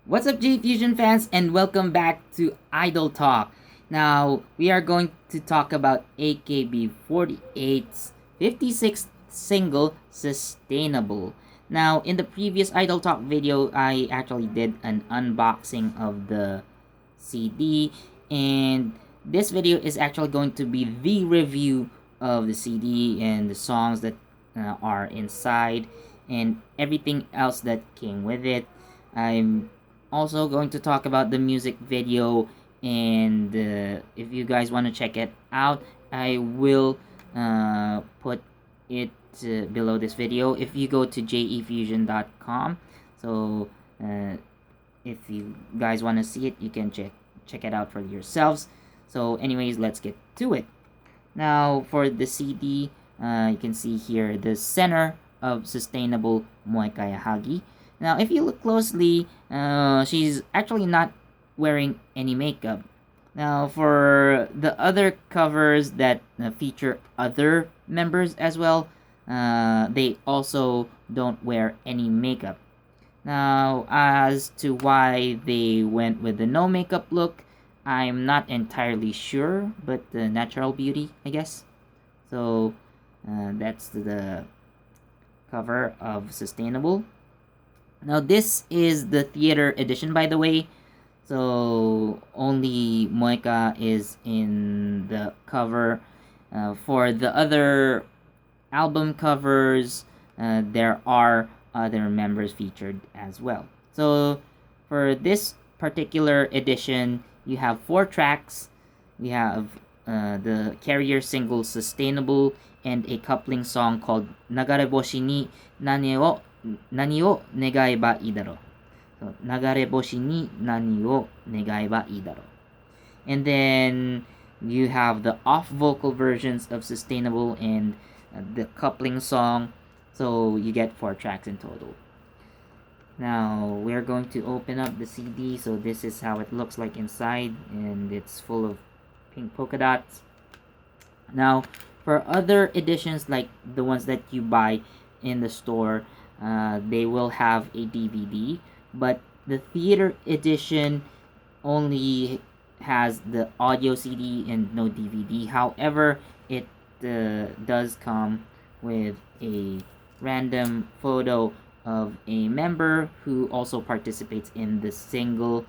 What's up, JEFusion fans, and welcome back to Idol Talk. Now, we are going to talk about AKB48's 56th single, Sustainable. Now, in the previous Idol Talk video, I actually did an unboxing of the CD, and this video is actually going to be the review of the CD and the songs that are inside and everything else that came with it. I'm also going to talk about the music video, and if you guys want to check it out, I will put it below this video if you go to JEFusion.com. So if you guys want to see it, you can check it out for yourselves. So anyways, let's get to it. Now for the CD, you can see here the center of Sustainable Moekaya Hagi. Now, if you look closely, she's actually not wearing any makeup. Now, for the other covers that feature other members as well, they also don't wear any makeup. Now, as to why they went with the no makeup look, I'm not entirely sure, but the natural beauty, I guess. So, that's the cover of Sustainable. Now, this is the theater edition, by the way. So, only Moeka is in the cover. For the other album covers, there are other members featured as well. So, for this particular edition, you have 4 tracks. We have the carrier single Sustainable and a coupling song called Nagareboshi ni Nani o Negaeba idaro. So, Nagareboshi ni Nani o Negaeba idaro. And then you have the off vocal versions of Sustainable and the coupling song. So you get 4 tracks in total. Now we're going to open up the CD. So this is how it looks like inside, and it's full of pink polka dots. Now for other editions like the ones that you buy in the store, they will have a DVD, but the theater edition only has the audio CD and no DVD. However, it does come with a random photo of a member who also participates in the single.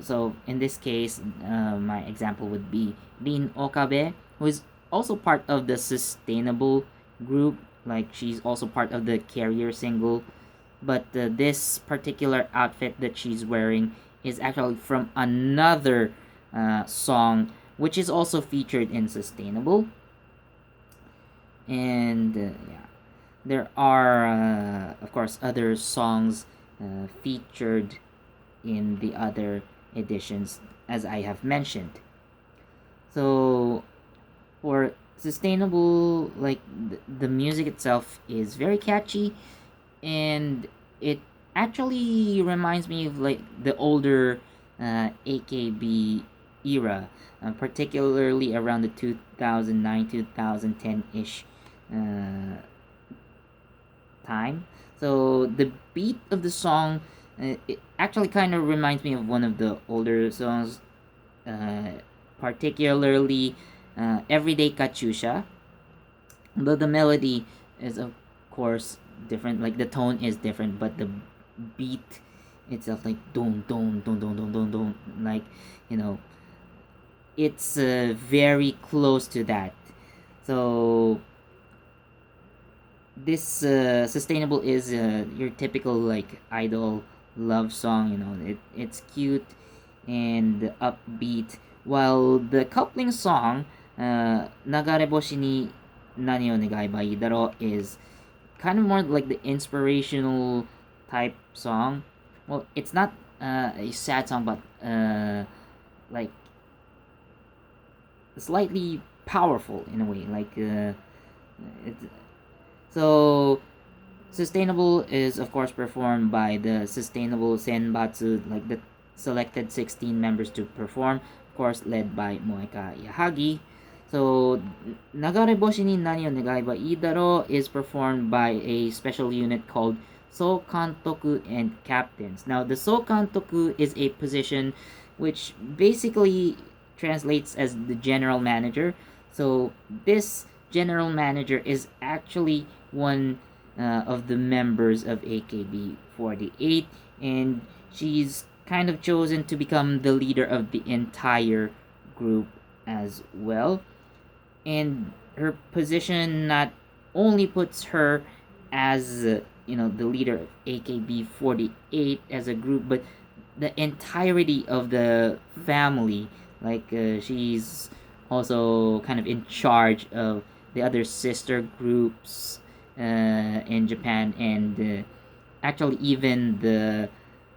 So in this case, my example would be Rin Okabe, who is also part of the Sustainable group. Like, she's also part of the carrier single, but this particular outfit that she's wearing is actually from another song, which is also featured in Sustainable. And yeah, there are of course other songs featured in the other editions, as I have mentioned. So for Sustainable, like the music itself is very catchy, and it actually reminds me of like the older AKB era, particularly around the 2009 2010 ish time. So the beat of the song, it actually kind of reminds me of one of the older songs, particularly Everyday Katyusha. Though the melody is of course different, like the tone is different, but the beat itself, like don don don don don don don, like, you know, it's very close to that. So this Sustainable is your typical like idol love song. You know, it's cute and upbeat, while the coupling song, Nagareboshi ni Nani o Negai ba Idaro, is kind of more like the inspirational type song. Well, it's not a sad song, but like slightly powerful in a way. Like it, so Sustainable is of course performed by the Sustainable Senbatsu, like the selected 16 members to perform, of course led by Moeka Yahagi. So Nagareboshi ni Nani o Negai ba Idaro is performed by a special unit called Sokantoku and captains. Now, the Sokantoku is a position which basically translates as the general manager. So, this general manager is actually one of the members of AKB48, and she's kind of chosen to become the leader of the entire group as well. And her position not only puts her as the leader of AKB48 as a group, but the entirety of the family. Like she's also kind of in charge of the other sister groups in Japan, and actually even the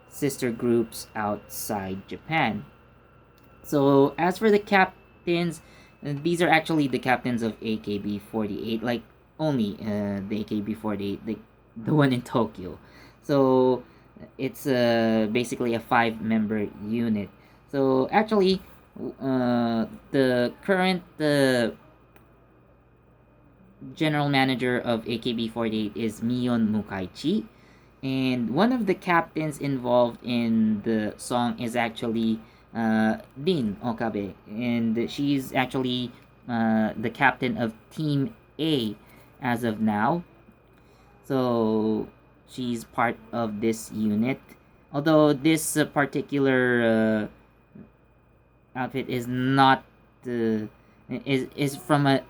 sister groups outside Japan. So as for the captains, these are actually the captains of AKB48, like only the AKB48, the one in Tokyo. So it's basically a 5-member unit. So actually, the current general manager of AKB48 is Mion Mukaichi, and one of the captains involved in the song is actually Rin Okabe, and she's actually the captain of Team A as of now. So she's part of this unit. Although this particular outfit is not is from a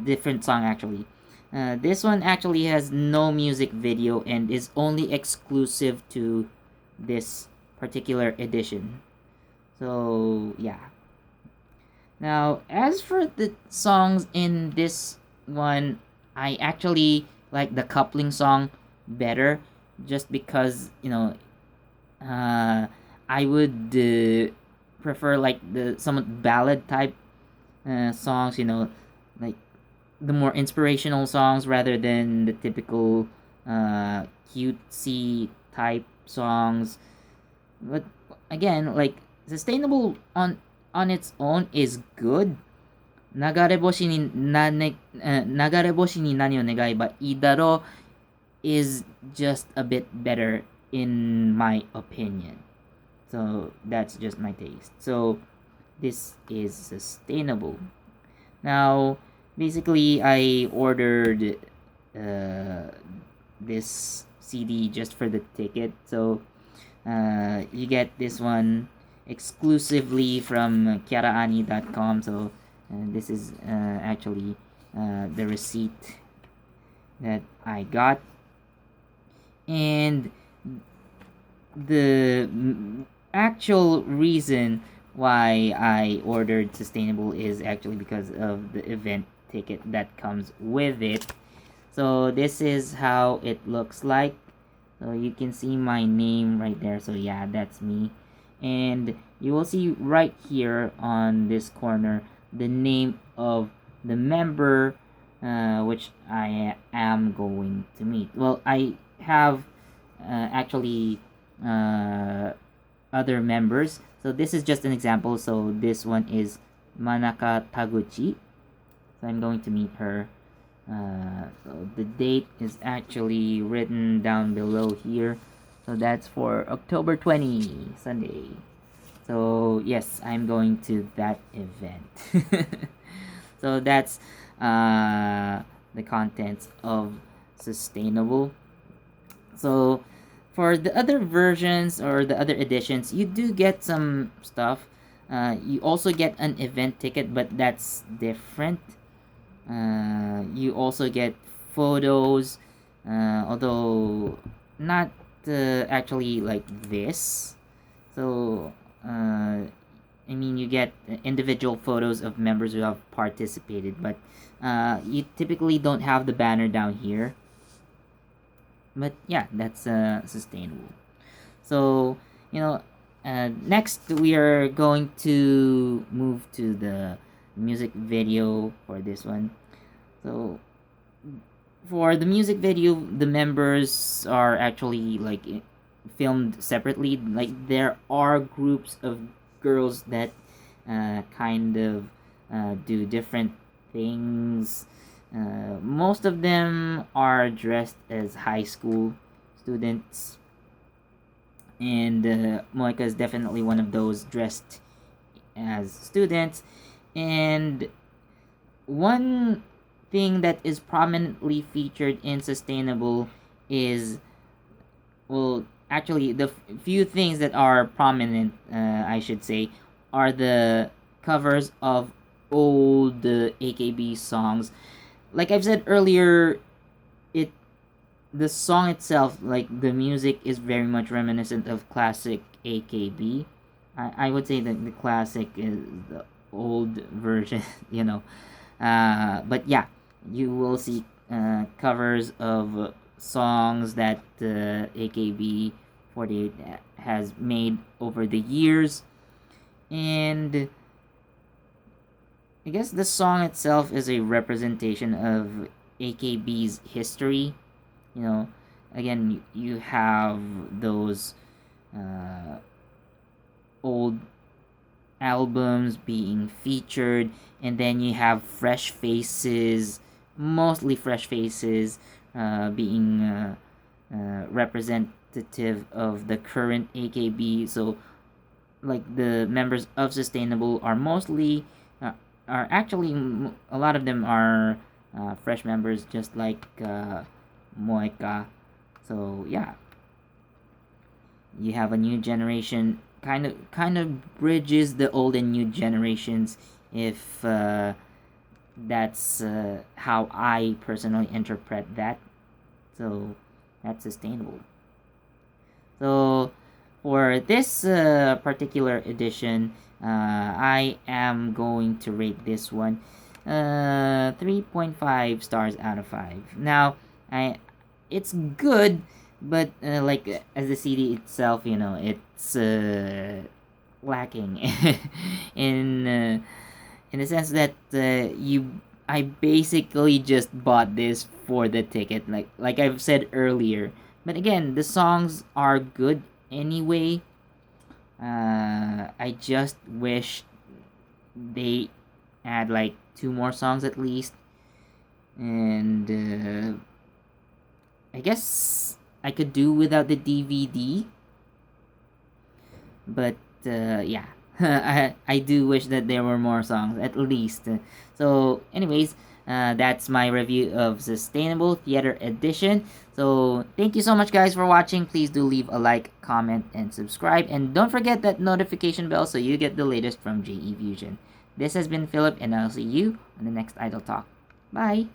different song actually. This one actually has no music video and is only exclusive to this particular edition. So yeah. Now, as for the songs in this one, I actually like the coupling song better, just because I would prefer like the somewhat ballad type songs, like the more inspirational songs rather than the typical cutesy type songs. But again, like sustainable on its own is good. 流れ星に何を願えばいいだろう is just a bit better in my opinion. So that's just my taste. So this is sustainable. Now, basically, I ordered this CD just for the ticket. So you get this one exclusively from kyaraani.com. So this is actually the receipt that I got, and the actual reason why I ordered sustainable is actually because of the event ticket that comes with it. So this is how it looks like. So you can see my name right there. So yeah, that's me. And you will see right here on this corner the name of the member which I am going to meet. Well, I have actually other members. So this is just an example. So this one is Manaka Taguchi. So I'm going to meet her. So the date is actually written down below here. So that's for October 20, Sunday. So yes, I'm going to that event. So that's the contents of sustainable. So for the other versions or the other editions, you do get some stuff. You also get an event ticket, but that's different. You also get photos, although not actually like this. So I mean, you get individual photos of members who have participated, but you typically don't have the banner down here. But yeah, that's sustainable. So next we are going to move to the music video for this one. So for the music video, the members are actually like filmed separately. Like there are groups of girls that kind of do different things. Most of them are dressed as high school students, and Moika is definitely one of those dressed as students. And one thing that is prominently featured in Sustainable is, well, actually, the few things that are prominent, I should say, are the covers of old AKB songs. Like I've said earlier, it the song itself, like the music, is very much reminiscent of classic AKB. I would say that the classic is the old version, you know. But yeah, you will see covers of songs that AKB48 has made over the years. And I guess the song itself is a representation of AKB's history. You know, again, you have those old albums being featured, and then you have fresh faces, mostly fresh faces, being representative of the current AKB. So, like, the members of Sustainable are mostly, are actually, a lot of them are fresh members, just like Moika. So yeah, you have a new generation, kind of bridges the old and new generations, if that's how I personally interpret that. So that's Sustainable. So for this particular edition, I am going to rate this one 3.5 stars out of 5. Now, it's good, but like, as the CD itself, you know, it's lacking in the sense that I basically just bought this for the ticket, like I've said earlier. But again, the songs are good anyway. I just wish they add like 2 more songs at least, and I guess I could do without the DVD. But yeah, I do wish that there were more songs at least. So, anyways, that's my review of Sustainable Theater Edition. So, thank you so much, guys, for watching. Please do leave a like, comment, and subscribe. And don't forget that notification bell so you get the latest from JEFusion. This has been Philip, and I'll see you on the next Idol Talk. Bye!